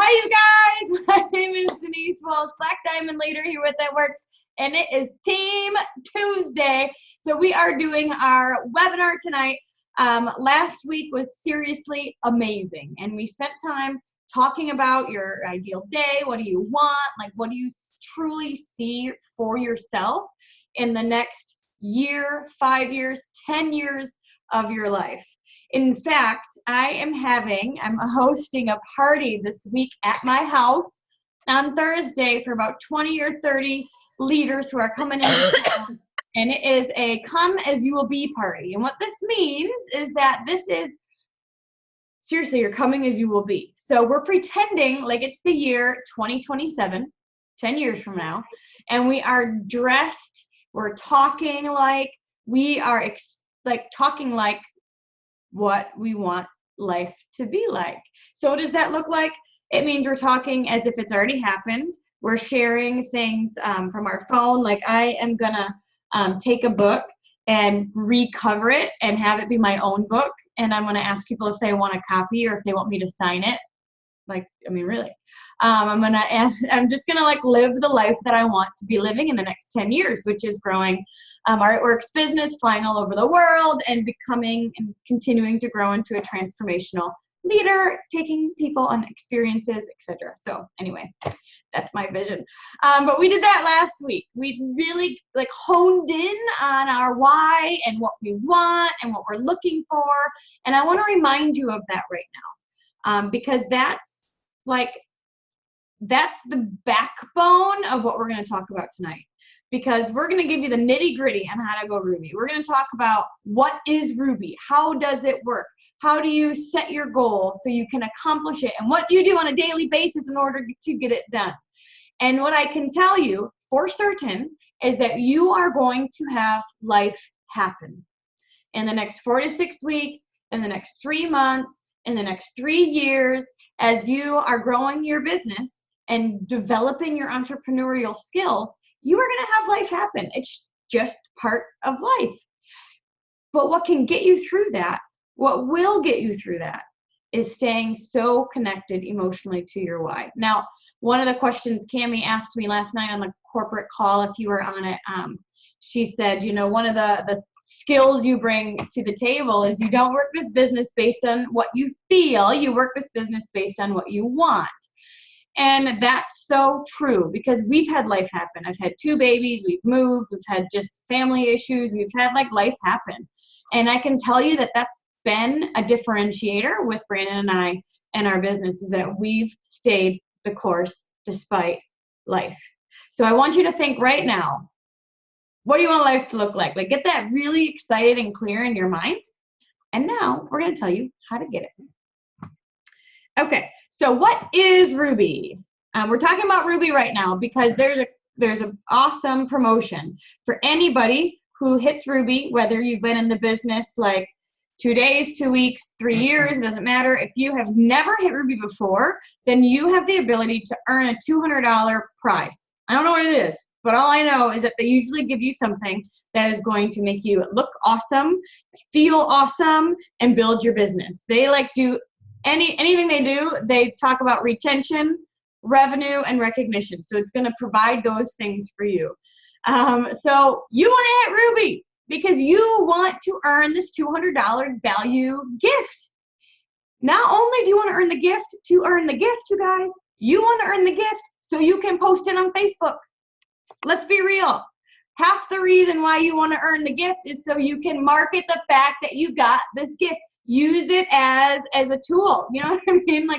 Hi, you guys. My name is Denise Walsh, Black Diamond Leader here with That Works, and it is Team Tuesday. So we are doing our webinar tonight. Last week was seriously amazing, and we spent time talking about your ideal day. What do you want? Like, what do you truly see for yourself in the next year, 5 years, 10 years of your life? In fact, I'm hosting a party this week at my house on Thursday for about 20 or 30 leaders who are coming into town. And it is a come as you will be party. And what this means is that this is, seriously, you're coming as you will be. So we're pretending like it's the year 2027, 10 years from now. And we are dressed, we're talking like, talking like what we want life to be like. So what does that look like? It means we're talking as if it's already happened. We're sharing things from our phone. Like, I am gonna take a book and recover it and have it be my own book. And I'm gonna ask people if they want a copy or if they want me to sign it. Like, I mean, really. I'm just gonna live the life that I want to be living in the next 10 years, which is growing Artworks business, flying all over the world, and becoming and continuing to grow into a transformational leader, taking people on experiences, etc. So anyway, that's my vision. But we did that last week. We really honed in on our why and what we want and what we're looking for. And I want to remind you of that right now. Because that's the backbone of what we're going to talk about tonight. Because we're going to give you the nitty gritty on how to go Ruby. We're going to talk about what is Ruby, how does it work, how do you set your goals so you can accomplish it, and what do you do on a daily basis in order to get it done. And what I can tell you for certain is that you are going to have life happen in the next 4 to 6 weeks, in the next 3 months, in the next 3 years, as you are growing your business and developing your entrepreneurial skills. You are going to have life happen. It's just part of life. But what can get you through that, what will get you through that, is staying so connected emotionally to your why. Now, one of the questions Cammie asked me last night on the corporate call, if you were on it, she said, one of the skills you bring to the table is you don't work this business based on what you feel, you work this business based on what you want. And that's so true, because we've had life happen. I've had 2 babies, we've moved, we've had just family issues, we've had life happen. And I can tell you that that's been a differentiator with Brandon and I and our business, is that we've stayed the course despite life. So I want you to think right now, what do you want life to look like? Get that really excited and clear in your mind. And now we're going to tell you how to get it. Okay, so what is Ruby? We're talking about Ruby right now because there's an awesome promotion for anybody who hits Ruby, whether you've been in the business 2 days, 2 weeks, 3 years, it doesn't matter. If you have never hit Ruby before, then you have the ability to earn a $200 prize. I don't know what it is, but all I know is that they usually give you something that is going to make you look awesome, feel awesome, and build your business. They do anything they do, they talk about retention, revenue, and recognition. So it's going to provide those things for you. So you want to hit Ruby because you want to earn this $200 value gift. Not only do you want to earn the gift, you guys, you want to earn the gift so you can post it on Facebook. Let's be real. Half the reason why you want to earn the gift is so you can market the fact that you got this gift. Use it as a tool. You know what I mean?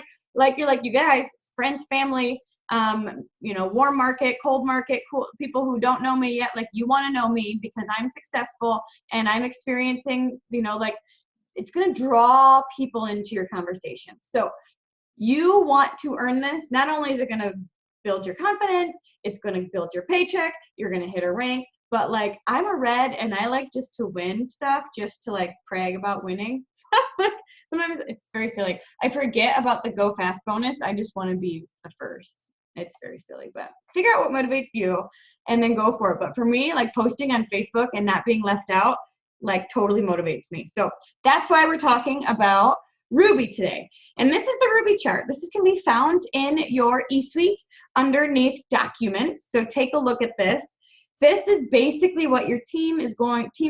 You're you guys, friends, family, warm market, cold market, people who don't know me yet. You want to know me because I'm successful and I'm experiencing, it's going to draw people into your conversation. So you want to earn this. Not only is it going to build your confidence, it's going to build your paycheck, you're going to hit a rank, but I'm a red and I like just to win stuff, just to brag about winning. Sometimes it's very silly. I forget about the go fast bonus. I just want to be the first. It's very silly, but figure out what motivates you and then go for it. But for me, posting on Facebook and not being left out, totally motivates me. So that's why we're talking about Ruby today. And this is the Ruby Ruby chart. This can be found in your eSuite underneath documents. So take a look at this. This is basically what your team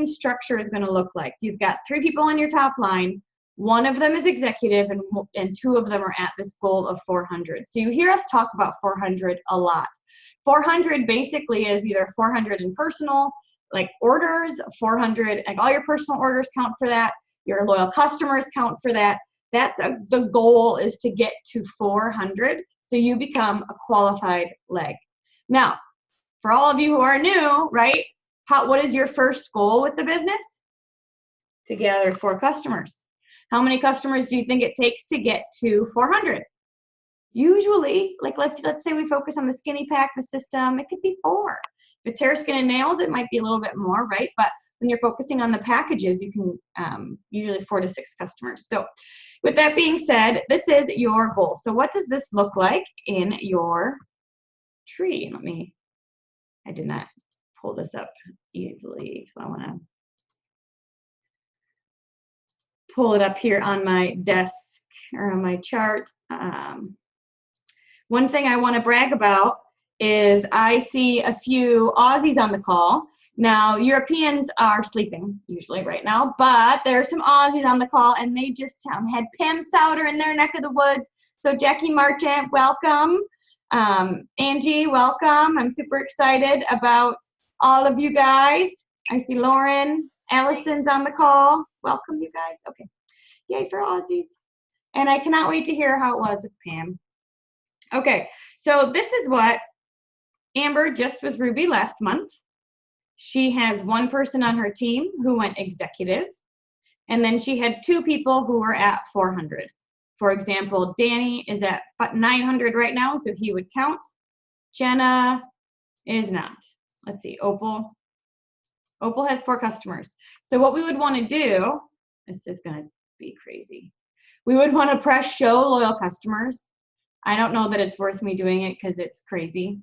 structure is going to look like. You've got 3 people on your top line. 1 of them is executive, and 2 of them are at this goal of 400. So you hear us talk about 400 a lot. 400 basically is either 400 in personal, like orders, 400, like all your personal orders count for that. Your loyal customers count for that. The goal is to get to 400 so you become a qualified leg. Now, for all of you who are new, right, what is your first goal with the business? To gather 4 customers. How many customers do you think it takes to get to 400? Usually, like let's say we focus on the skinny pack, the system, it could be 4. If it's hair, skin, and nails, it might be a little bit more, right? But when you're focusing on the packages, you can usually 4 to 6 customers. So with that being said, this is your goal. So what does this look like in your tree? I did not pull this up easily. So I want to pull it up here on my desk or on my chart. One thing I want to brag about is I see a few Aussies on the call. Now, Europeans are sleeping usually right now, but there are some Aussies on the call, and they just had Pam Souter in their neck of the woods. So Jackie Marchant, welcome. Angie, welcome. I'm super excited about all of you guys. I see Lauren, Allison's on the call. Welcome, you guys. Okay. Yay for Aussies. And I cannot wait to hear how it was with Pam. Okay, so this is what Amber just was Ruby last month. She has 1 person on her team who went executive, and then she had 2 people who were at 400. For example, Danny is at 900 right now, so he would count. Jenna is not. Let's see, Opal has 4 customers. So what we would want to do, this is going to be crazy. We would want to press show loyal customers. I don't know that it's worth me doing it because it's crazy.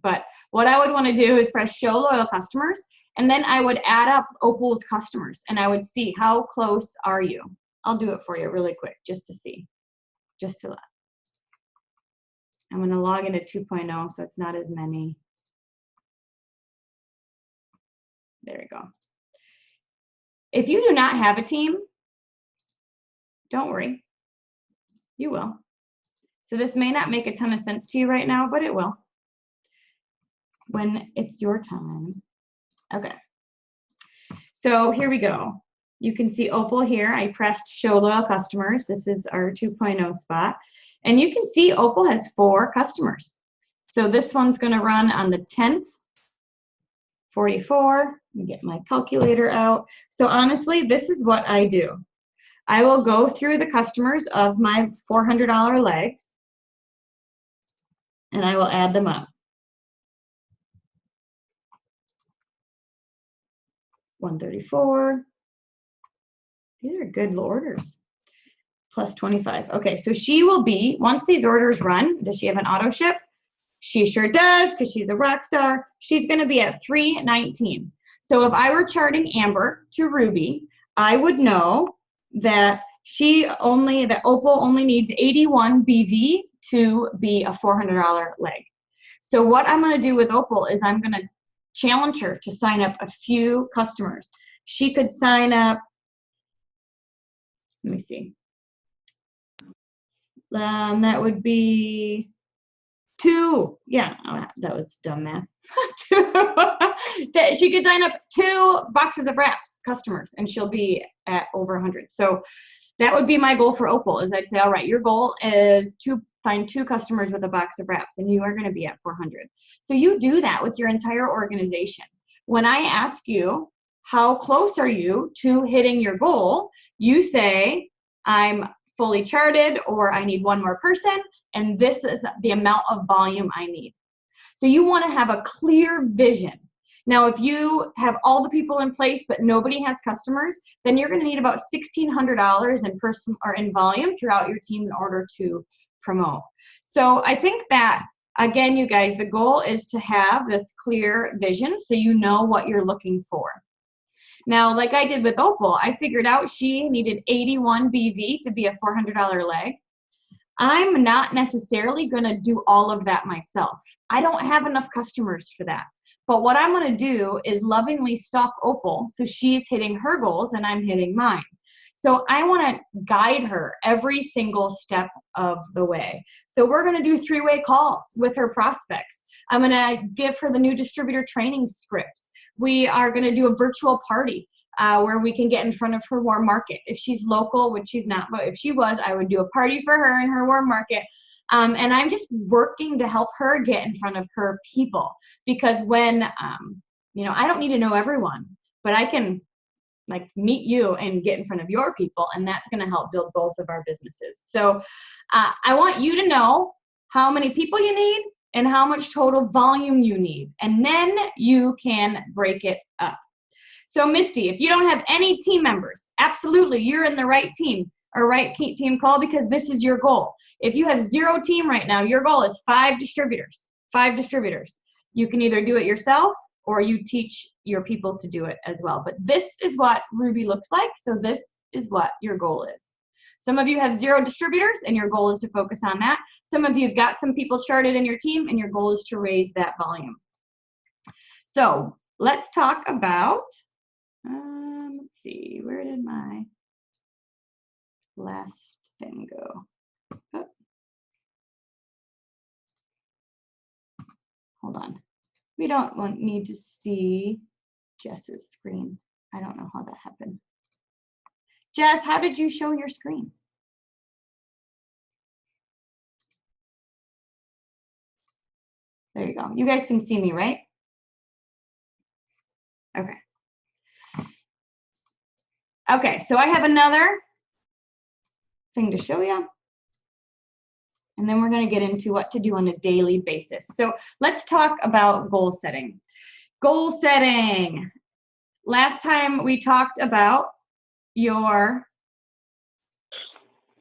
But what I would want to do is press show loyal customers, and then I would add up Opal's customers, and I would see how close are you. I'll do it for you really quick just to see. I'm going to log into 2.0 so it's not as many. There we go. If you do not have a team, don't worry. You will. So this may not make a ton of sense to you right now, but it will when it's your time. Okay. So here we go. You can see Opal here. I pressed show loyal customers. This is our 2.0 spot. And you can see Opal has 4 customers. So this one's going to run on the 10th, 44. Let me get my calculator out. So honestly, this is what I do. I will go through the customers of my $400 legs, and I will add them up. 134. These are good orders. Plus 25. Okay, so she will be, once these orders run, does she have an auto ship? She sure does, because she's a rock star. She's going to be at 319. So if I were charting Amber to Ruby, I would know that Opal only needs 81 BV to be a $400 leg. So what I'm going to do with Opal is I'm going to challenge her to sign up a few customers. She could sign up, let me see. That would be 2. Yeah, that was dumb math. 2. She could sign up 2 boxes of wraps customers, and she'll be at over 100. So that would be my goal for Opal. Is I'd say, all right, your goal is to find 2 customers with a box of wraps, and you are going to be at 400. So you do that with your entire organization. When I ask you, how close are you to hitting your goal? You say, I'm fully charted, or I need 1 more person, and this is the amount of volume I need. So you want to have a clear vision. Now, if you have all the people in place but nobody has customers, then you're going to need about $1,600 in volume throughout your team in order to promote. So I think that, again, you guys, the goal is to have this clear vision so you know what you're looking for. Now, like I did with Opal, I figured out she needed 81 BV to be a $400 leg. I'm not necessarily going to do all of that myself. I don't have enough customers for that. But what I'm going to do is lovingly stalk Opal so she's hitting her goals and I'm hitting mine. So I want to guide her every single step of the way. So we're going to do 3-way calls with her prospects. I'm going to give her the new distributor training scripts. We are going to do a virtual party where we can get in front of her warm market. If she's local, which she's not, but if she was, I would do a party for her in her warm market. And I'm just working to help her get in front of her people, because when, I don't need to know everyone, but I can like meet you and get in front of your people, and that's going to help build both of our businesses. So I want you to know how many people you need and how much total volume you need, and then you can break it up. So Misty, if you don't have any team members, absolutely, you're in the right team or right team call, because this is your goal. If you have 0 team right now, your goal is 5 distributors, 5 distributors. You can either do it yourself or you teach your people to do it as well. But this is what Ruby looks like. So this is what your goal is. Some of you have 0 distributors and your goal is to focus on that. Some of you have got some people charted in your team and your goal is to raise that volume. So let's talk about, let's see, where did my last thing go? Oh. Hold on. We don't need to see Jess's screen. I don't know how that happened. Jess, how did you show your screen? There you go. You guys can see me, right? Okay. Okay, so I have another thing to show you. And then we're going to get into what to do on a daily basis. So let's talk about goal setting. Goal setting. Last time we talked about your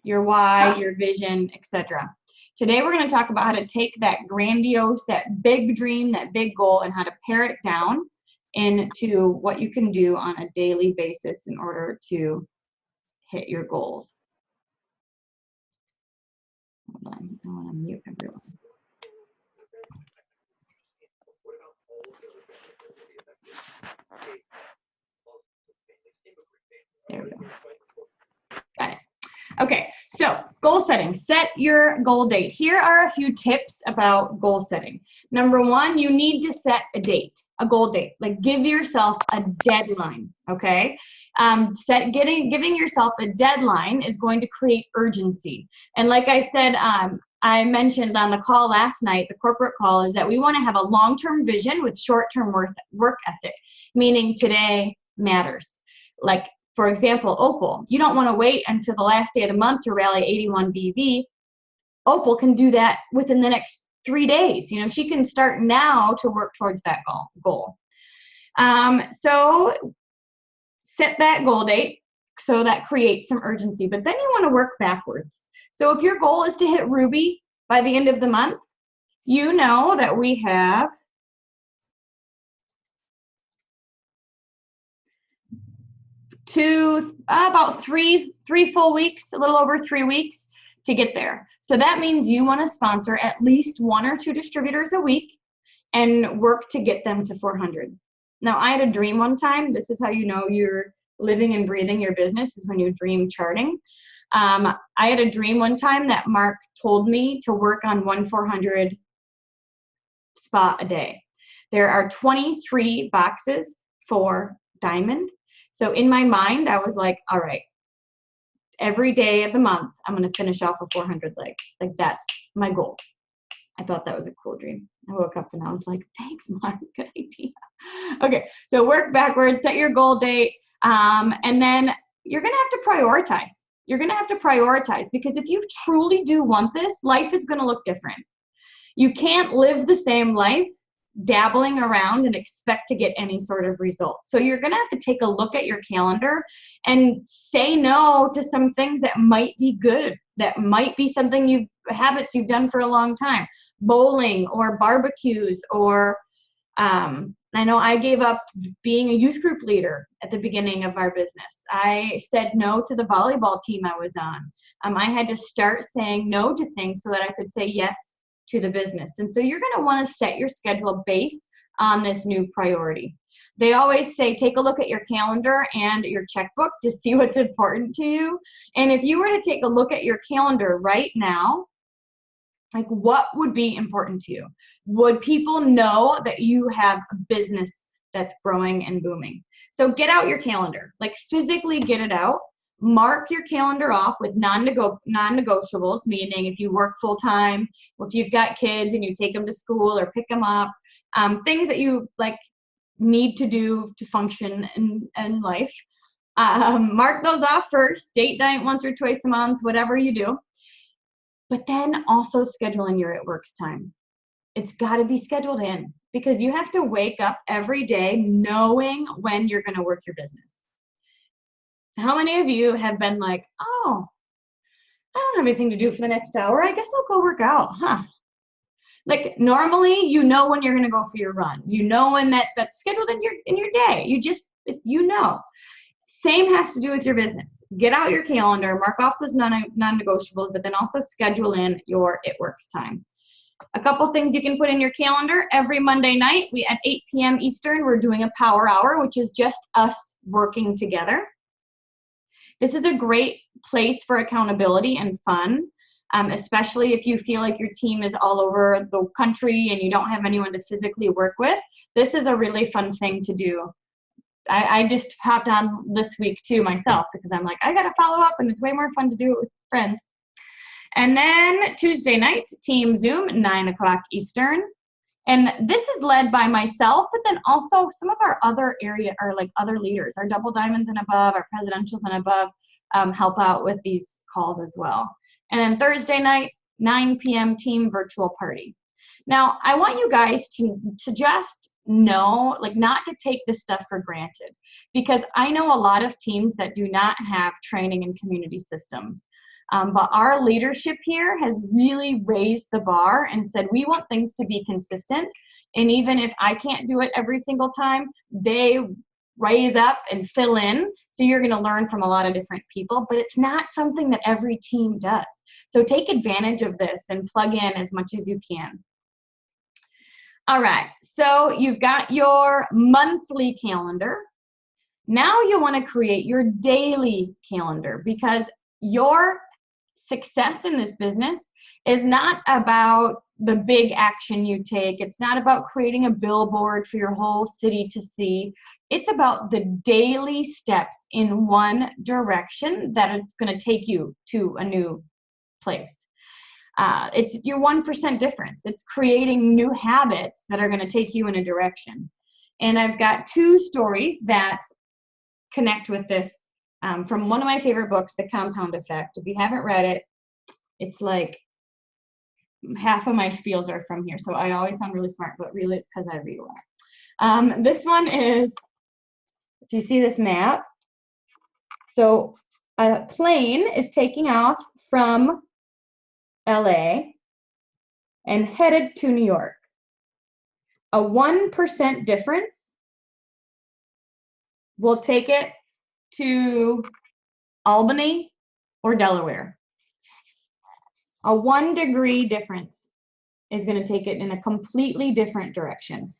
why, your vision, etc. Today we're going to talk about how to take that grandiose, that big dream, that big goal, and how to pare it down into what you can do on a daily basis in order to hit your goals. Hold on, I want to mute everyone. There we go. Got it. Okay, so goal setting. Set your goal date. Here are a few tips about goal setting. Number 1, you need to set a date, a goal date. Like give yourself a deadline, okay? Giving yourself a deadline is going to create urgency. And like I said, I mentioned on the call last night, the corporate call, is that we want to have a long-term vision with short-term work ethic, meaning today matters. Like, for example, Opal, you don't want to wait until the last day of the month to rally 81 BV. Opal can do that within the next 3 days. You know, she can start now to work towards that goal. So set that goal date so that creates some urgency, but then you want to work backwards. So if your goal is to hit Ruby by the end of the month, you know that we have about three full weeks, a little over 3 weeks to get there. So that means you want to sponsor at least 1 or 2 distributors a week and work to get them to 400. Now, I had a dream one time. This is how you know you're living and breathing your business, is when you dream charting. I had a dream one time that Mark told me to work on 1 400 spot a day. There are 23 boxes for diamond. So in my mind, I was like, all right, every day of the month, I'm going to finish off a 400 leg. Like, that's my goal. I thought that was a cool dream. I woke up and I was like, thanks, Mark, good idea. Okay, so work backwards, set your goal date, and then you're going to have to prioritize. You're going to have to prioritize, because if you truly do want this, life is going to look different. You can't live the same life dabbling around and expect to get any sort of result. So you're going to have to take a look at your calendar and say no to some things that might be good, that might be something habits you've done for a long time, bowling or barbecues, or I know I gave up being a youth group leader at the beginning of our business. I said no to the volleyball team I was on. I had to start saying no to things so that I could say yes to the business. And so you're going to want to set your schedule based on this new priority. They always say, take a look at your calendar and your checkbook to see what's important to you. And if you were to take a look at your calendar right now, like what would be important to you? Would people know that you have a business that's growing and booming? So get out your calendar, like physically get it out. Mark your calendar off with non-negotiables, meaning if you work full-time, or if you've got kids and you take them to school or pick them up, things that you like need to do to function in life. Mark those off first, date night once or twice a month, whatever you do. But then also scheduling your at works time. It's got to be scheduled in because you have to wake up every day knowing when you're going to work your business. How many of you have been like, oh, I don't have anything to do for the next hour. I guess I'll go work out, huh? Like normally, you know when you're going to go for your run. You know when that's scheduled in your day. You know. Same has to do with your business. Get out your calendar, mark off those non-negotiables, but then also schedule in your it works time. A couple things you can put in your calendar. Every Monday night, at 8 p.m. Eastern, we're doing a power hour, which is just us working together. This is a great place for accountability and fun, especially if you feel like your team is all over the country and you don't have anyone to physically work with. This is a really fun thing to do. I just hopped on this week too myself because I'm like, I got to follow up and it's way more fun to do it with friends. And then Tuesday night, Team Zoom, 9 o'clock Eastern. And this is led by myself, but then also some of our other other leaders, our double diamonds and above, our presidentials and above, help out with these calls as well. And then Thursday night, 9 p.m. team virtual party. Now, I want you guys to just know, like not to take this stuff for granted, because I know a lot of teams that do not have training and community systems. But our leadership here has really raised the bar and said, we want things to be consistent. And even if I can't do it every single time, they raise up and fill in. So you're going to learn from a lot of different people, but it's not something that every team does. So take advantage of this and plug in as much as you can. All right, so you've got your monthly calendar. Now you want to create your daily calendar, because your success in this business is not about the big action you take. It's not about creating a billboard for your whole city to see. It's about the daily steps in one direction that are going to take you to a new place. It's your 1% difference. It's creating new habits that are going to take you in a direction. And I've got 2 stories that connect with this from one of my favorite books, The Compound Effect. If you haven't read it, it's like half of my spiels are from here. So I always sound really smart, but really it's because I read a lot. This one is, if you see this map, so a plane is taking off from LA and headed to New York. A 1% difference will take it to Albany or Delaware. A 1 degree difference is going to take it in a completely different direction.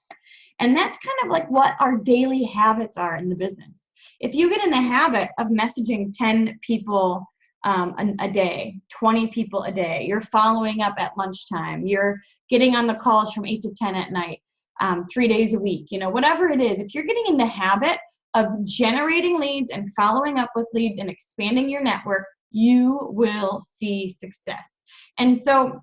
And that's kind of like what our daily habits are in the business. If you get in the habit of messaging 10 people a day, 20 people a day, you're following up at lunchtime, you're getting on the calls from 8 to 10 at night, 3 days a week, whatever it is, if you're getting in the habit of generating leads and following up with leads and expanding your network, you will see success. And so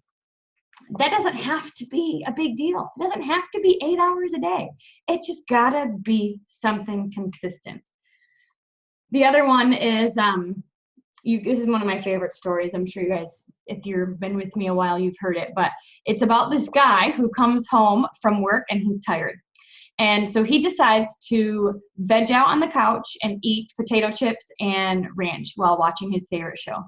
that doesn't have to be a big deal. It doesn't have to be 8 hours a day. It just gotta be something consistent. The other one is, this is one of my favorite stories. I'm sure you guys, if you've been with me a while, you've heard it, but it's about this guy who comes home from work and he's tired. And so he decides to veg out on the couch and eat potato chips and ranch while watching his favorite show.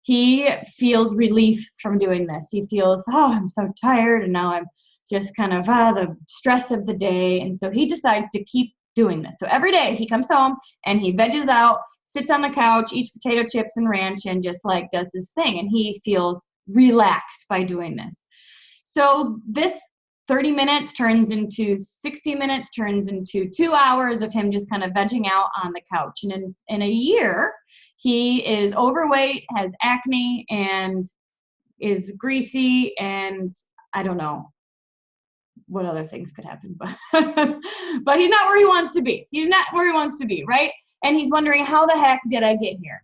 He feels relief from doing this. He feels, oh, I'm so tired, and now I'm just kind of the stress of the day. And so he decides to keep doing this. So every day he comes home and he veggies out sits on the couch, eats potato chips and ranch, and just like does this thing. And he feels relaxed by doing this. So this 30 minutes turns into 60 minutes, turns into 2 hours of him just kind of vegging out on the couch. And in a year, he is overweight, has acne, and is greasy, and I don't know what other things could happen, but but he's not where he wants to be. He's not where he wants to be, right? And he's wondering, how the heck did I get here?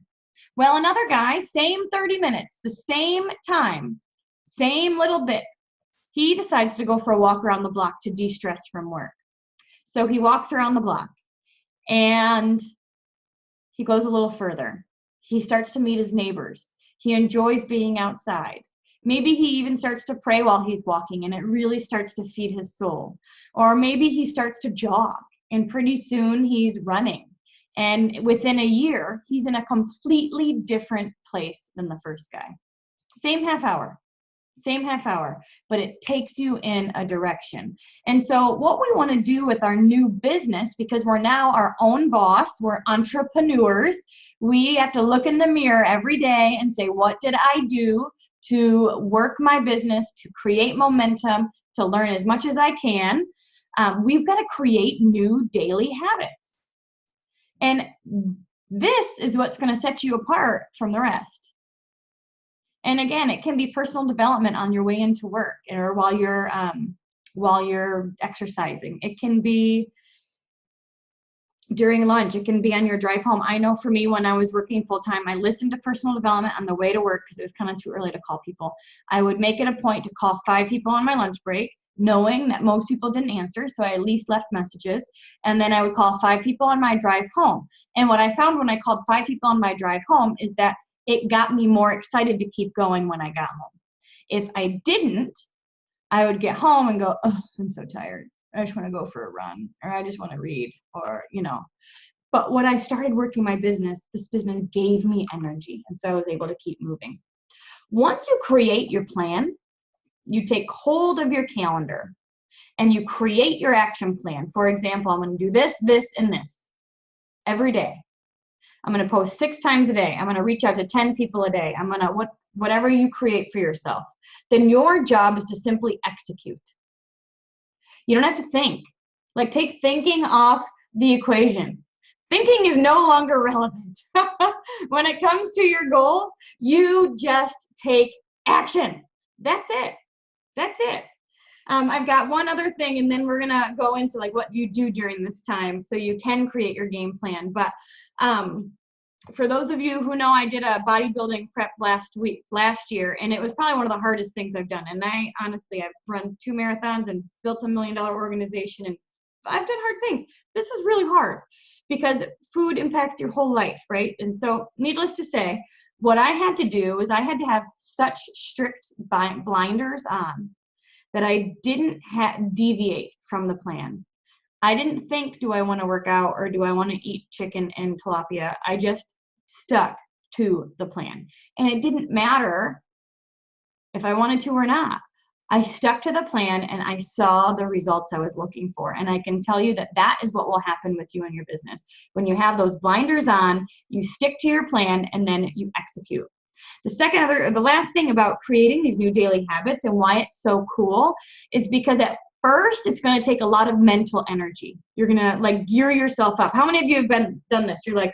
Well, another guy, same 30 minutes, the same time, same little bit. He decides to go for a walk around the block to de-stress from work. So he walks around the block and he goes a little further. He starts to meet his neighbors. He enjoys being outside. Maybe he even starts to pray while he's walking, and it really starts to feed his soul. Or maybe he starts to jog, and pretty soon he's running. And within a year, he's in a completely different place than the first guy. Same half hour, but it takes you in a direction. And so what we want to do with our new business, because we're now our own boss, we're entrepreneurs, we have to look in the mirror every day and say, what did I do to work my business, to create momentum, to learn as much as I can? We've got to create new daily habits. And this is what's going to set you apart from the rest. And again, it can be personal development on your way into work or while you're exercising. It can be during lunch. It can be on your drive home. I know for me, when I was working full time, I listened to personal development on the way to work because it was kind of too early to call people. I would make it a point to call 5 people on my lunch break, knowing that most people didn't answer, so I at least left messages. And then I would call 5 people on my drive home. And what I found when I called 5 people on my drive home is that it got me more excited to keep going when I got home. If I didn't, I would get home and go, oh, I'm so tired. I just want to go for a run, or I just want to read, or, But when I started working my business, this business gave me energy. And so I was able to keep moving. Once you create your plan, you take hold of your calendar and you create your action plan. For example, I'm going to do this, this, and this every day. I'm going to post 6 times a day. I'm going to reach out to 10 people a day. I'm going to, whatever you create for yourself. Then your job is to simply execute. You don't have to think. Like, take thinking off the equation. Thinking is no longer relevant. When it comes to your goals, you just take action. That's it. That's it. I've got one other thing, and then we're going to go into like what you do during this time so you can create your game plan. But for those of you who know, I did a bodybuilding prep last year, and it was probably one of the hardest things I've done. And I've run 2 marathons and built a $1 million organization, and I've done hard things. This was really hard because food impacts your whole life, right? And so needless to say, what I had to do is I had to have such strict blinders on that I didn't deviate from the plan. I didn't think, do I want to work out or do I want to eat chicken and tilapia? I just stuck to the plan. And it didn't matter if I wanted to or not. I stuck to the plan and I saw the results I was looking for. And I can tell you that that is what will happen with you and your business. When you have those blinders on, you stick to your plan and then you execute. The last thing about creating these new daily habits and why it's so cool is because at first it's going to take a lot of mental energy. You're going to like gear yourself up. How many of you have done this? You're like,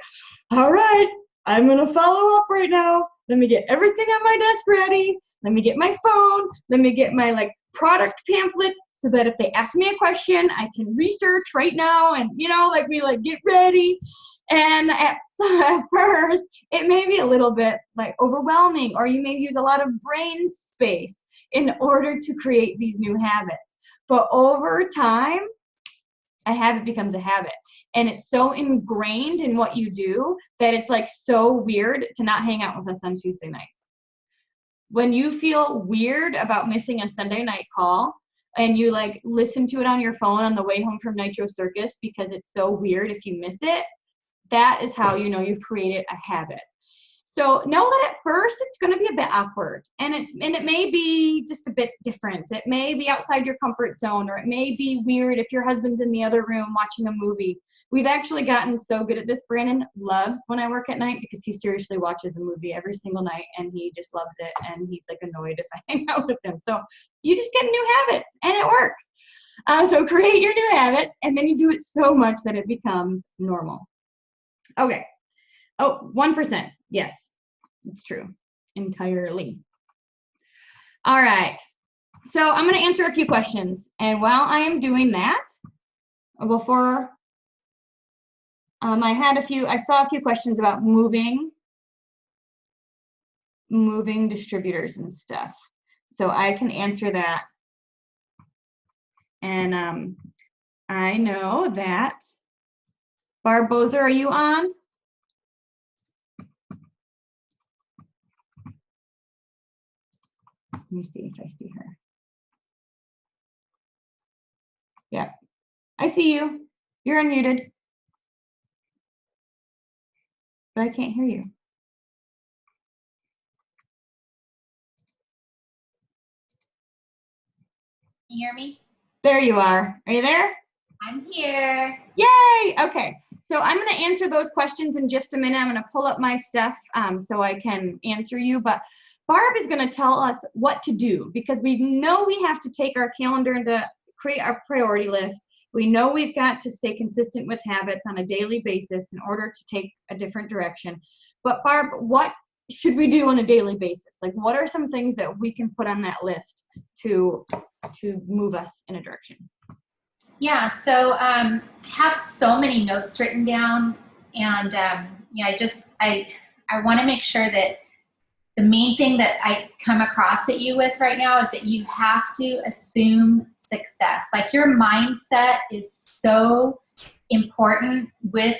all right, I'm going to follow up right now. Let me get everything on my desk ready. Let me get my phone. Let me get my like product pamphlets so that if they ask me a question, I can research right now and, get ready. And at first, it may be a little bit like overwhelming, or you may use a lot of brain space in order to create these new habits. But over time, a habit becomes a habit. And it's so ingrained in what you do that it's like so weird to not hang out with us on Tuesday nights. When you feel weird about missing a Sunday night call and you like listen to it on your phone on the way home from Nitro Circus because it's so weird if you miss it, that is how you know you've created a habit. So know that at first it's going to be a bit awkward, and it may be just a bit different. It may be outside your comfort zone, or it may be weird if your husband's in the other room watching a movie. We've actually gotten so good at this. Brandon loves when I work at night because he seriously watches a movie every single night and he just loves it, and he's like annoyed if I hang out with him. So you just get new habits and it works. So create your new habits and then you do it so much that it becomes normal. Okay. Oh, 1%. Yes, it's true. Entirely. All right. So I'm going to answer a few questions. And while I am doing that, before I saw a few questions about moving distributors and stuff. So I can answer that. And I know that, Barb Bozer, are you on? Let me see if I see her. Yeah, I see you. You're unmuted. But I can't hear you. Can you hear me? There you are. Are you there? I'm here. Yay! Okay. So I'm going to answer those questions in just a minute. I'm going to pull up my stuff so I can answer you. But Barb is going to tell us what to do because we know we have to take our calendar and create our priority list. We know we've got to stay consistent with habits on a daily basis in order to take a different direction. But Barb, what should we do on a daily basis? Like, what are some things that we can put on that list to move us in a direction? Yeah, so I have so many notes written down, and yeah, I want to make sure that the main thing that I come across at you with right now is that you have to assume success. Like, your mindset is so important with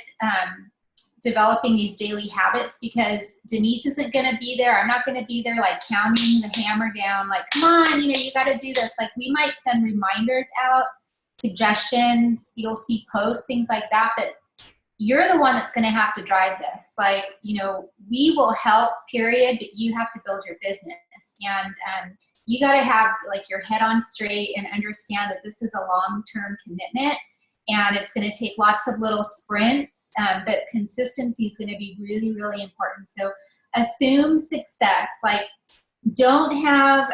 developing these daily habits, because Denise isn't going to be there. I'm not going to be there like counting the hammer down, like, come on, you got to do this. Like, we might send reminders out, suggestions, you'll see posts, things like that, but you're the one that's going to have to drive this. Like, we will help, period, but you have to build your business. And you got to have like your head on straight and understand that this is a long-term commitment, and it's going to take lots of little sprints, but consistency is going to be really, really important. So assume success. Like, don't have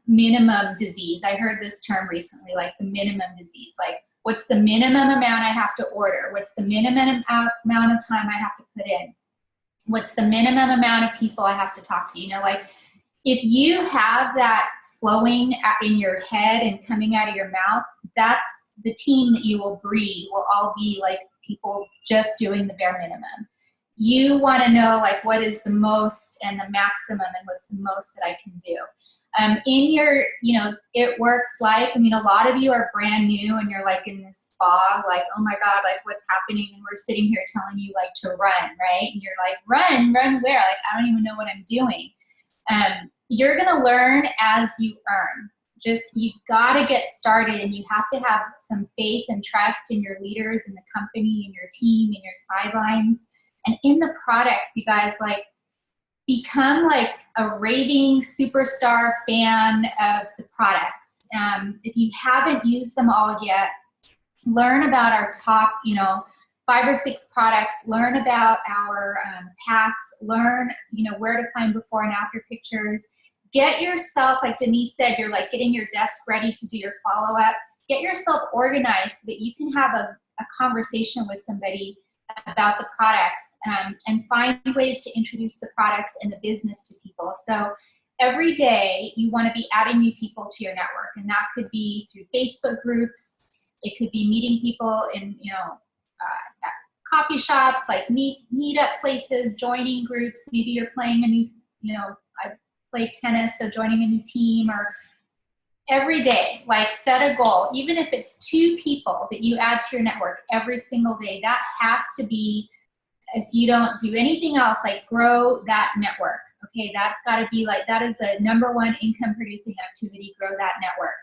minimum disease. I heard this term recently, like the minimum disease. Like, what's the minimum amount I have to order? What's the minimum amount of time I have to put in? What's the minimum amount of people I have to talk to? Like, if you have that flowing in your head and coming out of your mouth, that's the team that you will breed, will all be like people just doing the bare minimum. You want to know, like, what is the most and the maximum and what's the most that I can do. In your, it works like, a lot of you are brand new and you're like in this fog, like, oh my God, like, what's happening? And we're sitting here telling you like to run, right? And you're like, run where? Like, I don't even know what I'm doing. You're going to learn as you earn. You've got to get started, and you have to have some faith and trust in your leaders in the company, in your team, in your sidelines, and in the products. You guys, like, become like a raving superstar fan of the products. If you haven't used them all yet, learn about our top, 5 or 6 products, learn about our packs, learn, where to find before and after pictures. Get yourself, like Denise said, you're like getting your desk ready to do your follow-up. Get yourself organized so that you can have a conversation with somebody about the products, and find ways to introduce the products and the business to people. So every day you want to be adding new people to your network, and that could be through Facebook groups. It could be meeting people in, at coffee shops, like meet-up places, joining groups. Maybe you're playing a new, I play tennis, so joining a new team. Or every day, like, set a goal. Even if it's 2 people that you add to your network every single day, that has to be, if you don't do anything else, like, grow that network. Okay, that's got to be like, that is a #1 income producing activity, grow that network.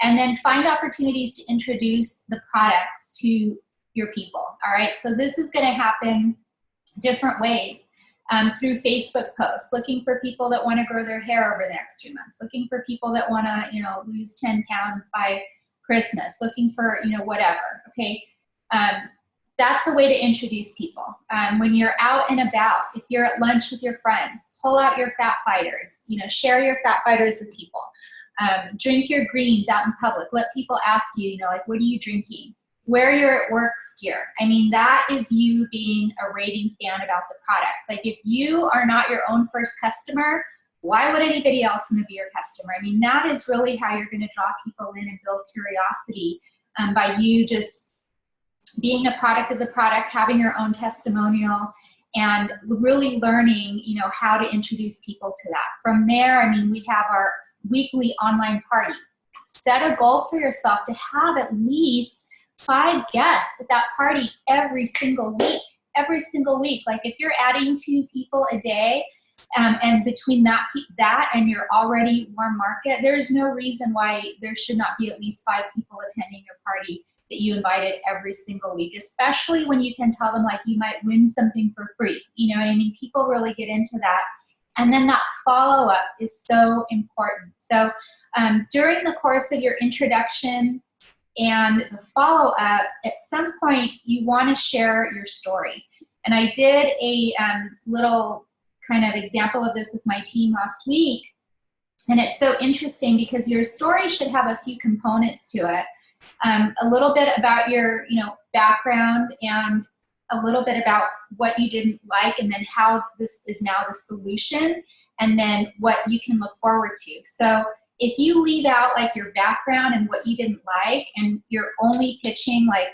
And then find opportunities to introduce the products to your people. All right, so this is going to happen different ways. Through Facebook posts, looking for people that want to grow their hair over the next 2 months, looking for people that want to, lose 10 pounds by Christmas, looking for, whatever. Okay. that's a way to introduce people. When you're out and about, if you're at lunch with your friends, pull out your fat fighters, share your fat fighters with people. Drink your greens out in public. Let people ask you, like, what are you drinking? Wear your work gear. I mean, that is you being a raving fan about the products. Like, if you are not your own first customer, why would anybody else want to be your customer? I mean, that is really how you're going to draw people in and build curiosity, by you just being a product of the product, having your own testimonial, and really learning, how to introduce people to that. From there, I mean, we have our weekly online party. Set a goal for yourself to have at least 5 guests at that party every single week. Every single week. Like, if you're adding 2 people a day, and between that and your already warm market, there's no reason why there should not be at least 5 people attending your party that you invited every single week, especially when you can tell them, like, you might win something for free. You know what I mean? People really get into that. And then that follow-up is so important. So during the course of your introduction and the follow-up, at some point you want to share your story. And I did a little kind of example of this with my team last week. And it's so interesting because your story should have a few components to it. A little bit about your, background, and a little bit about what you didn't like, and then how this is now the solution, and then what you can look forward to. So if you leave out, like, your background and what you didn't like, and you're only pitching, like,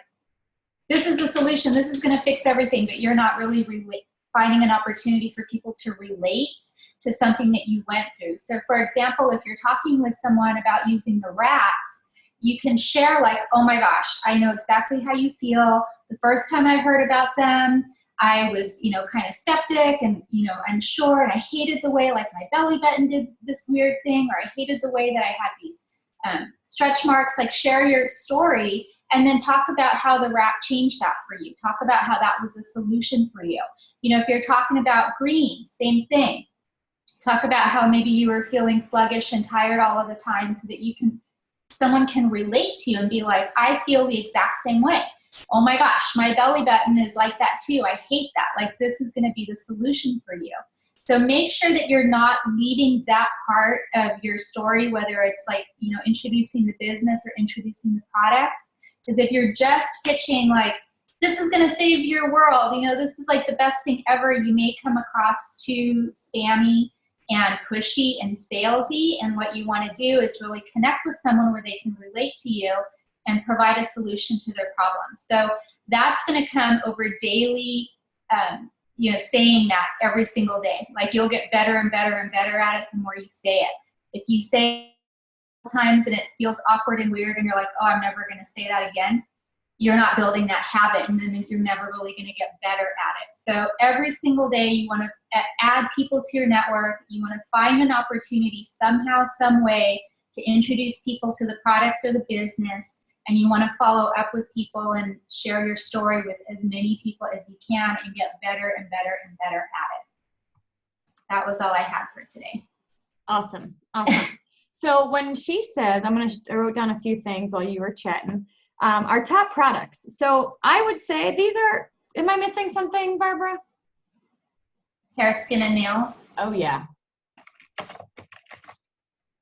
this is the solution, this is going to fix everything, but you're not really finding an opportunity for people to relate to something that you went through. So for example, if you're talking with someone about using the wraps, you can share, like, oh my gosh, I know exactly how you feel. The first time I heard about them, I was, kind of skeptic and, unsure, and I hated the way, like, my belly button did this weird thing, or I hated the way that I had these stretch marks. Like, share your story, and then talk about how the wrap changed that for you. Talk about how that was a solution for you. If you're talking about greens, same thing. Talk about how maybe you were feeling sluggish and tired all of the time, so that someone can relate to you and be like, I feel the exact same way. Oh my gosh, my belly button is like that too. I hate that. Like, this is going to be the solution for you. So make sure that you're not leaving that part of your story, whether it's, like, introducing the business or introducing the products. Because if you're just pitching, like, this is going to save your world, this is, like, the best thing ever, you may come across too spammy and pushy and salesy. And what you want to do is really connect with someone where they can relate to you and provide a solution to their problems. So that's going to come over daily, saying that every single day. Like, you'll get better and better and better at it the more you say it. If you say it times and it feels awkward and weird and you're like, oh, I'm never going to say that again, you're not building that habit, and then you're never really going to get better at it. So every single day you want to add people to your network. You want to find an opportunity somehow, some way to introduce people to the products or the business, and you want to follow up with people and share your story with as many people as you can and get better and better and better at it. That was all I had for today. Awesome. So when she says, I wrote down a few things while you were chatting, our top products. So I would say these are, am I missing something, Barbara? Hair, skin, and nails. Oh, yeah.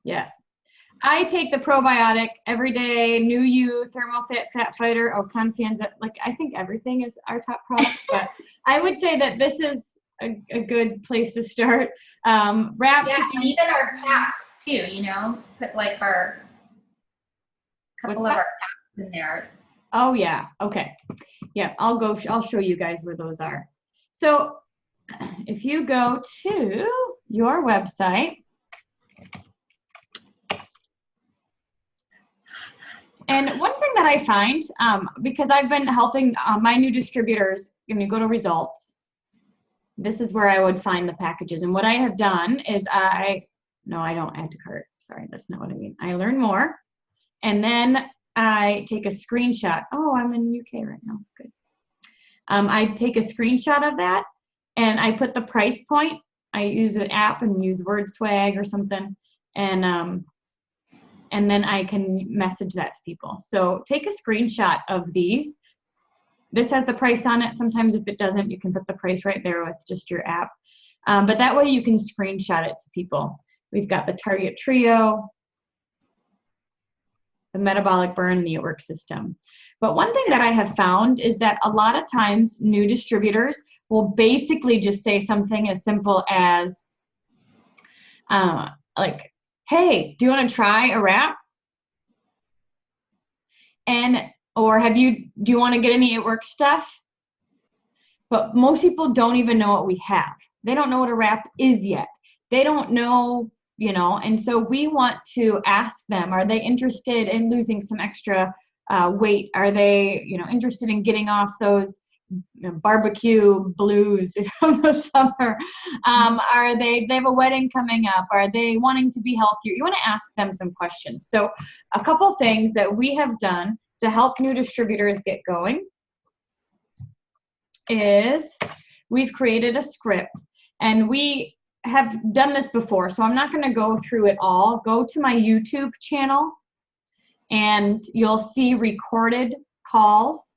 Yeah. I take the probiotic every day, New You, ThermoFit, Fat Fighter, Confianza. Like, I think everything is our top product, but I would say that this is a good place to start. Wraps. Yeah, and even our packs too, put, like, our couple of our packs in there. Oh yeah, okay. Yeah, I'll show you guys where those are. So if you go to your website, and one thing that I find, because I've been helping my new distributors, when you go to results, this is where I would find the packages. And what I have done is I don't add to cart. Sorry, that's not what I mean. I learn more, and then I take a screenshot. Oh, I'm in UK right now. Good. I take a screenshot of that, and I put the price point. I use an app and use WordSwag or something, and then I can message that to people. So take a screenshot of these, This has the price on it. Sometimes if it doesn't, you can put the price right there with just your app. But that way you can screenshot it to people. We've got the Target Trio, the metabolic burn, and the It Works system. But one thing that I have found is that a lot of times new distributors will basically just say something as simple as like, hey, do you want to try a wrap? Or do you want to get any It Works stuff? But most people don't even know what we have. They don't know what a wrap is yet. They don't know, and so we want to ask them, are they interested in losing some extra weight? Are they, interested in getting off those barbecue blues from the summer? They have a wedding coming up? Are they wanting to be healthier? You want to ask them some questions. So a couple things that we have done to help new distributors get going is we've created a script, and we have done this before, so I'm not going to go through it all. Go to my YouTube channel and you'll see recorded calls.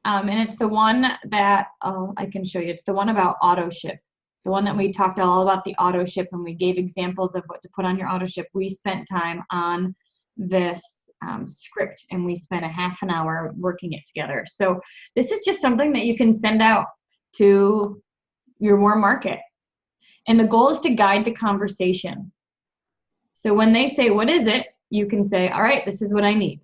And it's the one that, I can show you. It's the one about auto ship. The one that we talked all about the auto ship, and we gave examples of what to put on your auto ship. We spent time on this script, and we spent a half an hour working it together. So this is just something that you can send out to your warm market. And the goal is to guide the conversation. So when they say, what is it? You can say, all right, this is what I need.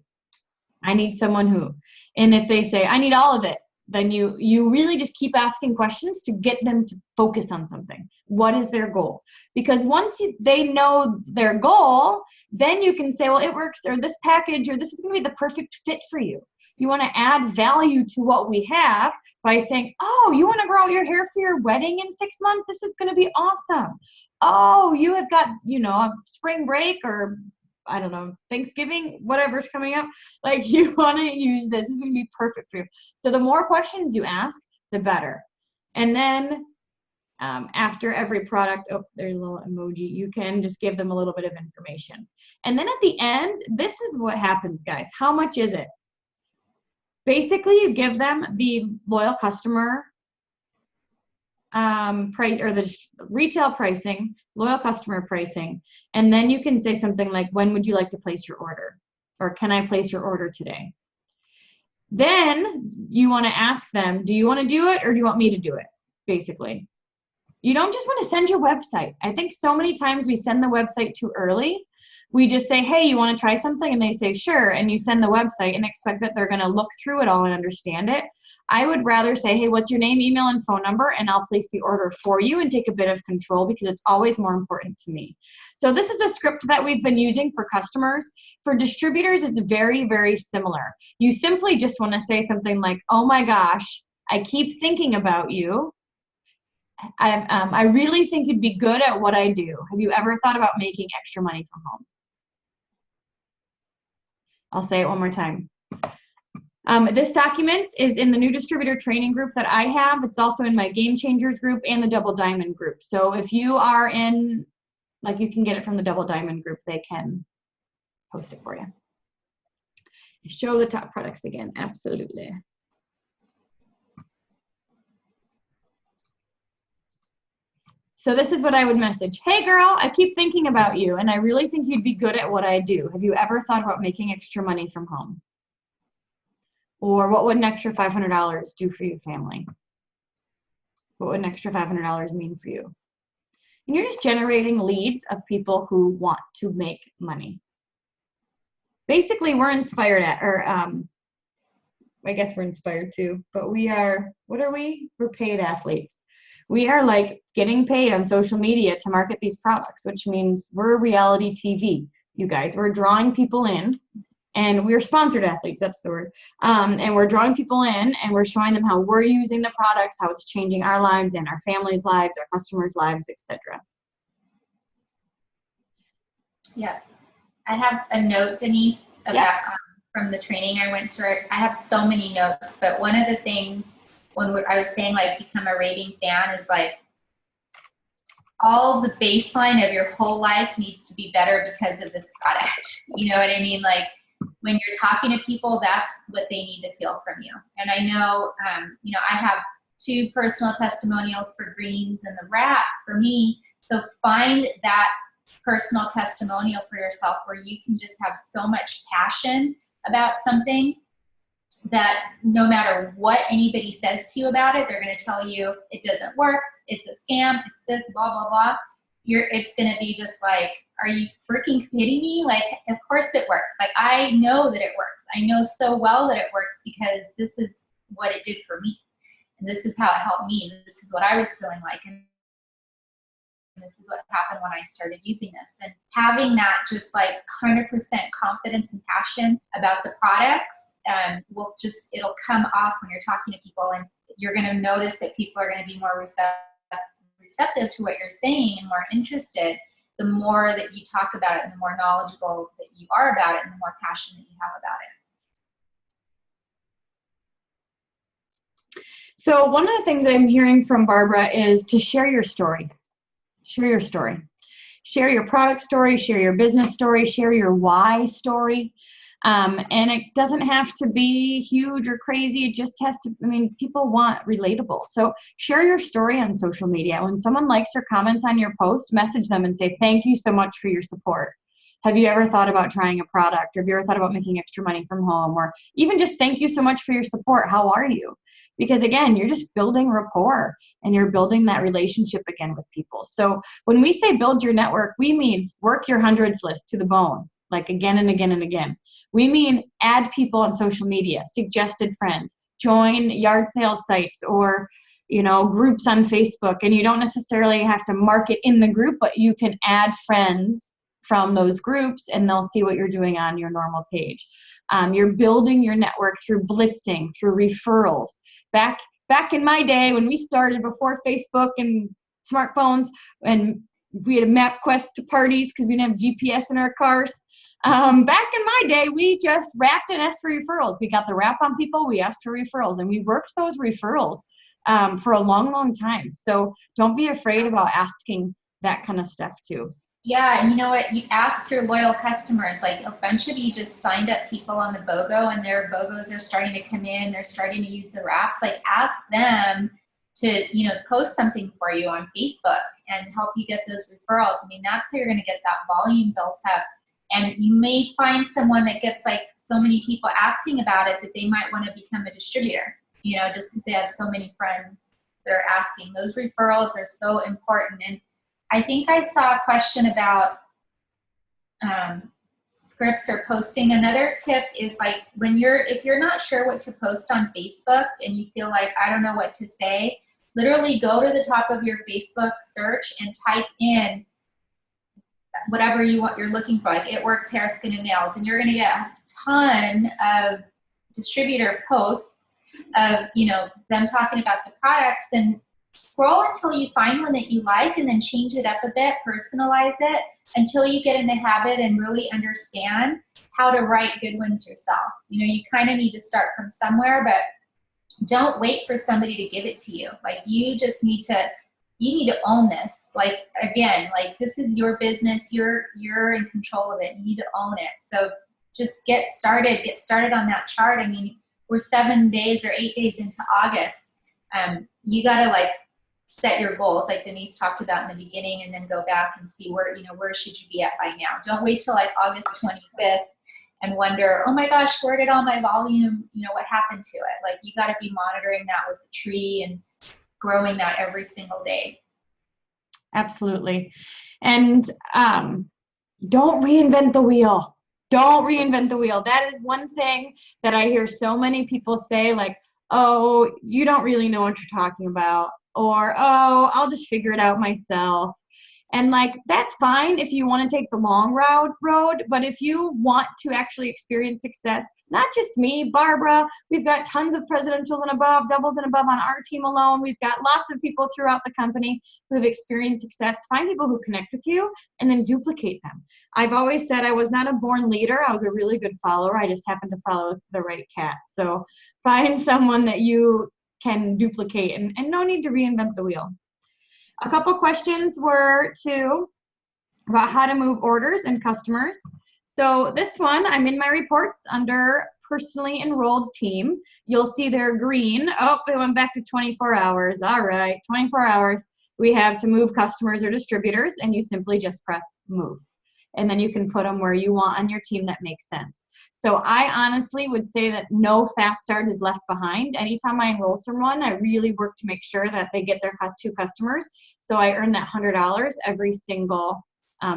I need someone who. And if they say, I need all of it, then you really just keep asking questions to get them to focus on something. What is their goal? Because once they know their goal, then you can say, well, It Works, or this package, or this is going to be the perfect fit for you. You want to add value to what we have by saying, oh, you want to grow out your hair for your wedding in 6 months? This is going to be awesome. Oh, you have got, a spring break, or I don't know, Thanksgiving, whatever's coming up. Like, you want to use this. This is going to be perfect for you. So the more questions you ask, the better. And then after every product, oh, there's a little emoji, you can just give them a little bit of information. And then at the end, this is what happens, guys. How much is it? Basically, you give them the loyal customer price, or the retail pricing, loyal customer pricing, and then you can say something like, when would you like to place your order? Or can I place your order today? Then you want to ask them, do you want to do it, or do you want me to do it? Basically, you don't just want to send your website. I think so many times we send the website too early. We just say, hey, you want to try something? And they say, sure. And you send the website and expect that they're going to look through it all and understand it. I would rather say, hey, what's your name, email, and phone number? And I'll place the order for you and take a bit of control, because it's always more important to me. So this is a script that we've been using for customers. For distributors, it's very, very similar. You simply just want to say something like, oh my gosh, I keep thinking about you. I really think you'd be good at what I do. Have you ever thought about making extra money from home? I'll say it one more time. This document is in the new distributor training group that I have. It's also in my Game Changers group and the Double Diamond group. So if you are in, you can get it from the Double Diamond group. They can post it for you. Show the top products again. Absolutely. So this is what I would message. Hey girl, I keep thinking about you, and I really think you'd be good at what I do. Have you ever thought about making extra money from home? Or what would an extra $500 do for your family? What would an extra $500 mean for you? And you're just generating leads of people who want to make money. Basically, we're inspired I guess we're inspired too, but we are, what are we? We're paid athletes. We are getting paid on social media to market these products, which means we're reality TV, you guys. We're drawing people in, and we're sponsored athletes, that's the word. And we're drawing people in, and we're showing them how we're using the products, how it's changing our lives and our families' lives, our customers' lives, etc. Yeah. I have a note, Denise, about from the training I went to. I have so many notes, but one of the things when I was saying become a raving fan is all the baseline of your whole life needs to be better because of this product. You know what I mean? when you're talking to people, that's what they need to feel from you. And I know, I have 2 personal testimonials for greens and the wraps for me. So find that personal testimonial for yourself where you can just have so much passion about something that no matter what anybody says to you about it, they're going to tell you it doesn't work, it's a scam, it's this, blah, blah, blah. It's going to be just like, are you freaking kidding me? Like, of course it works. Like, I know that it works. I know so well that it works because this is what it did for me. And this is how it helped me. This is what I was feeling like. And this is what happened when I started using this. And having that just like 100% confidence and passion about the products it'll come off when you're talking to people, and you're going to notice that people are going to be more receptive to what you're saying and more interested the more that you talk about it and the more knowledgeable that you are about it and the more passion that you have about it. So one of the things I'm hearing from Barbara is to share your story. Share your story. Share your product story, share your business story, share your why story. And it doesn't have to be huge or crazy. It just has to, people want relatable. So share your story on social media. When someone likes or comments on your post, message them and say, thank you so much for your support. Have you ever thought about trying a product? Or have you ever thought about making extra money from home? Or even just thank you so much for your support. How are you? Because again, you're just building rapport and you're building that relationship again with people. So when we say build your network, we mean work your hundreds list to the bone, like again and again and again. We mean add people on social media, suggested friends, join yard sale sites or, groups on Facebook. And you don't necessarily have to market in the group, but you can add friends from those groups and they'll see what you're doing on your normal page. You're building your network through blitzing, through referrals. Back in my day when we started before Facebook and smartphones, and we had a MapQuest to parties because we didn't have GPS in our cars. Back in my day, we just rapped and asked for referrals. We got the rap on people, we asked for referrals, and we worked those referrals for a long, long time. So don't be afraid about asking that kind of stuff too. Yeah, and you know what? You ask your loyal customers, like a bunch of you just signed up people on the BOGO and their BOGOs are starting to come in, they're starting to use the wraps, like ask them to, post something for you on Facebook and help you get those referrals. That's how you're going to get that volume built up. And you may find someone that gets like so many people asking about it that they might want to become a distributor, just because they have so many friends that are asking. Those referrals are so important. And I think I saw a question about scripts or posting. Another tip is like if you're not sure what to post on Facebook and you feel like, I don't know what to say, literally go to the top of your Facebook search and type in whatever you're looking for, like It Works Hair, Skin, and Nails, and you're going to get a ton of distributor posts of, them talking about the products, and scroll until you find one that you like and then change it up a bit, personalize it until you get in the habit and really understand how to write good ones yourself. You kind of need to start from somewhere, but don't wait for somebody to give it to you. Like you need to own this. Like, again, like this is your business. You're in control of it. You need to own it. So just get started on that chart. We're 7 days or 8 days into August. You got to like set your goals like Denise talked about in the beginning and then go back and see where should you be at by now. Don't wait till like August 25th and wonder, oh my gosh, where did all my volume, what happened to it? Like you got to be monitoring that with the tree and growing that every single day. Absolutely. And don't reinvent the wheel. Don't reinvent the wheel. That is one thing that I hear so many people say, like, oh, you don't really know what you're talking about, or, oh, I'll just figure it out myself. And like, that's fine if you want to take the long road, but if you want to actually experience success, not just me, Barbara, we've got tons of presidentials and above, doubles and above on our team alone. We've got lots of people throughout the company who have experienced success. Find people who connect with you and then duplicate them. I've always said I was not a born leader. I was a really good follower. I just happened to follow the right cat. So find someone that you can duplicate and no need to reinvent the wheel. A couple questions were about how to move orders and customers. So this one, I'm in my reports under personally enrolled team. You'll see they're green. Oh, we went back to 24 hours. All right, 24 hours. We have to move customers or distributors, and you simply just press move. And then you can put them where you want on your team that makes sense. So I honestly would say that no fast start is left behind. Anytime I enroll someone, I really work to make sure that they get their 2 customers. So I earn that $100 every single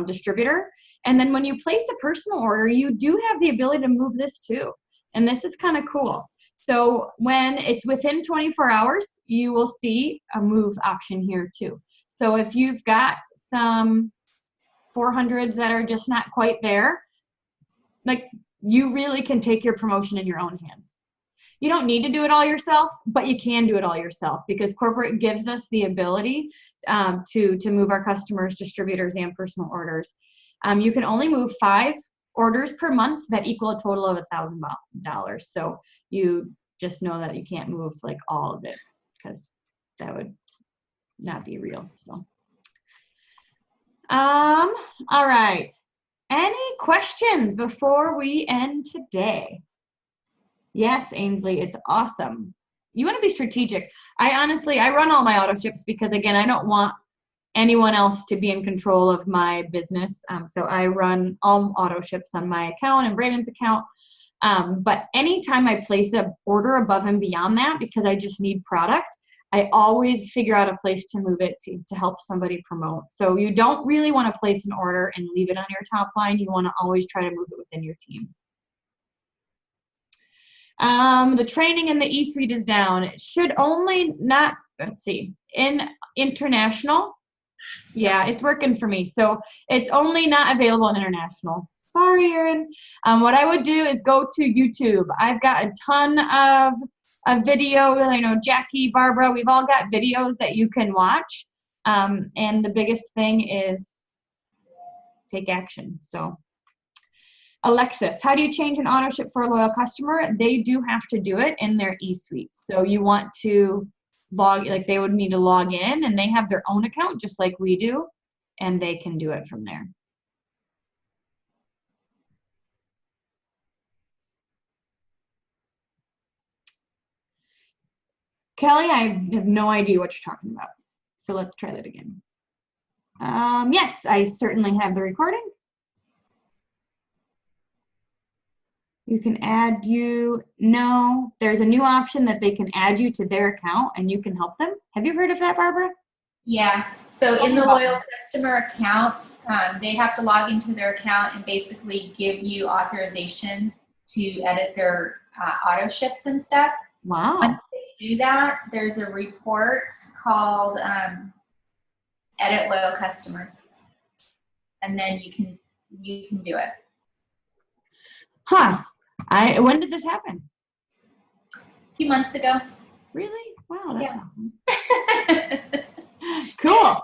distributor. And then when you place a personal order, you do have the ability to move this too. And this is kind of cool. So when it's within 24 hours, you will see a move option here too. So if you've got some 400s that are just not quite there, like, you really can take your promotion in your own hands. You don't need to do it all yourself, but you can do it all yourself because corporate gives us the ability to move our customers, distributors, and personal orders. You can only move 5 orders per month that equal a total of $1,000. So you just know that you can't move like all of it because that would not be real. So, all right. Any questions before we end today? Yes, Ainsley, it's awesome. You want to be strategic. I run all my auto ships because, again, I don't want anyone else to be in control of my business. So I run all auto ships on my account and Brandon's account. But anytime I place an order above and beyond that, because I just need product, I always figure out a place to move it to help somebody promote. So you don't really want to place an order and leave it on your top line. You want to always try to move it within your team. The training in the eSuite is down. It should only not, let's see, in international. Yeah, it's working for me. So it's only not available in international. Sorry, Erin. What I would do is go to YouTube. I've got a ton of video. I know Jackie, Barbara, we've all got videos that you can watch. And the biggest thing is take action. So Alexis, how do you change an auto ship for a loyal customer? They do have to do it in their eSuite. So you want to they would need to log in, and they have their own account just like we do, and they can do it from there. Kelly, I have no idea what you're talking about. So let's try that again. Yes, I certainly have the recording. You can add you. No, there's a new option that they can add you to their account and you can help them. Have you heard of that, Barbara? Yeah. So in the loyal customer account, they have to log into their account and basically give you authorization to edit their auto ships and stuff. Wow. Once they do that, there's a report called Edit Loyal Customers, and then you can do it. Huh. When did this happen? A few months ago. Really? Wow, that's awesome. Cool.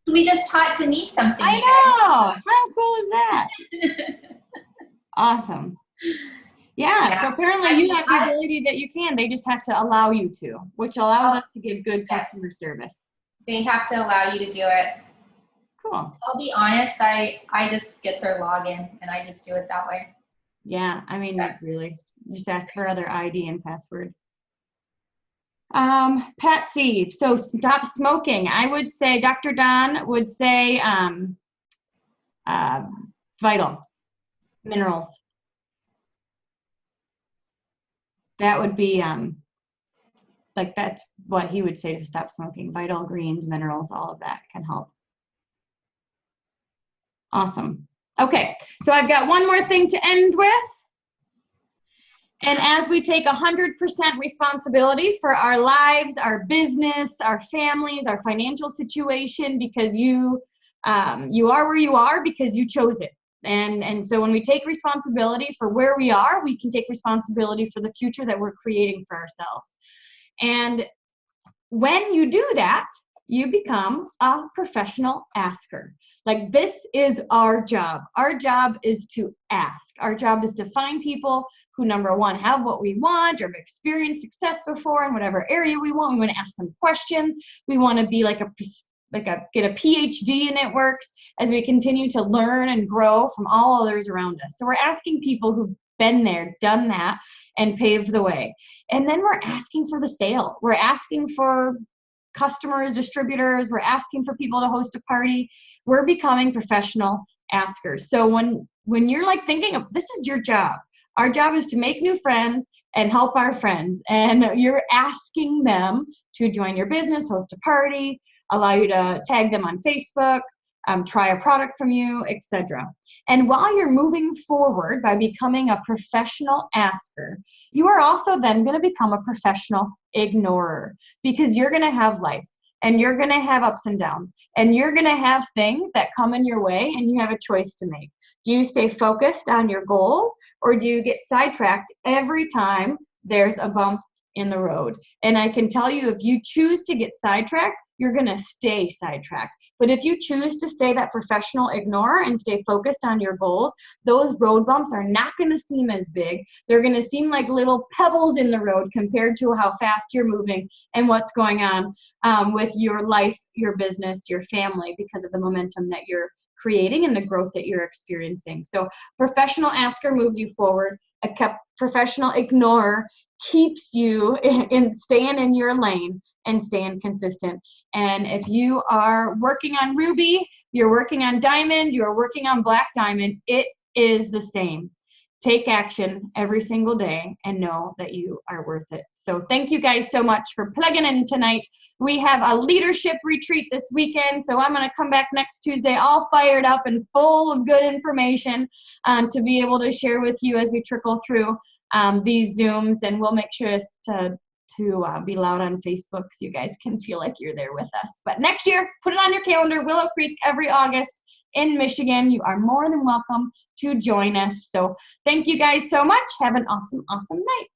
We just taught Denise something. I know. How cool is that? Awesome. Yeah, so apparently you have the ability that you can. They just have to allow you to, which allows us to give good customer service. They have to allow you to do it. Cool. I'll be honest, I just get their login and I just do it that way. Yeah, I mean, really, just ask for other ID and password. Patsy, so stop smoking. I would say, Dr. Don would say vital minerals. That would be like that's what he would say to stop smoking. Vital, greens, minerals, all of that can help. Awesome. Okay, so I've got one more thing to end with. And as we take 100% responsibility for our lives, our business, our families, our financial situation, because you are where you are because you chose it. And so when we take responsibility for where we are, we can take responsibility for the future that we're creating for ourselves. And when you do that, you become a professional asker. Like, this is our job. Our job is to ask. Our job is to find people who, number one, have what we want or have experienced success before in whatever area we want. We want to ask them questions. We want to be like a get a PhD in It Works as we continue to learn and grow from all others around us. So we're asking people who've been there, done that, and paved the way. And then we're asking for the sale. We're asking for customers, distributors. We're asking for people to host a party. We're becoming professional askers. So when you're like thinking of, this is your job. Our job is to make new friends and help our friends. And you're asking them to join your business, host a party, allow you to tag them on Facebook, try a product from you, etc. And while you're moving forward by becoming a professional asker, you are also then going to become a professional ignorer, because you're going to have life and you're going to have ups and downs and you're going to have things that come in your way, and you have a choice to make. Do you stay focused on your goal, or do you get sidetracked every time there's a bump in the road? And I can tell you, if you choose to get sidetracked, you're going to stay sidetracked. But if you choose to stay that professional ignorer and stay focused on your goals, those road bumps are not going to seem as big. They're going to seem like little pebbles in the road compared to how fast you're moving and what's going on with your life, your business, your family, because of the momentum that you're creating and the growth that you're experiencing. So professional asker moves you forward. A professional ignorer keeps you in staying in your lane and staying consistent. And if you are working on ruby, you're working on diamond, you're working on black diamond, it is the same. Take action every single day and know that you are worth it. So thank you guys so much for plugging in tonight. We have a leadership retreat this weekend, so I'm going to come back next Tuesday all fired up and full of good information to be able to share with you as we trickle through these Zooms, and we'll make sure to be loud on Facebook so you guys can feel like you're there with us. But next year, put it on your calendar, Willow Creek every August in Michigan. You are more than welcome to join us. So thank you guys so much. Have an awesome, awesome night.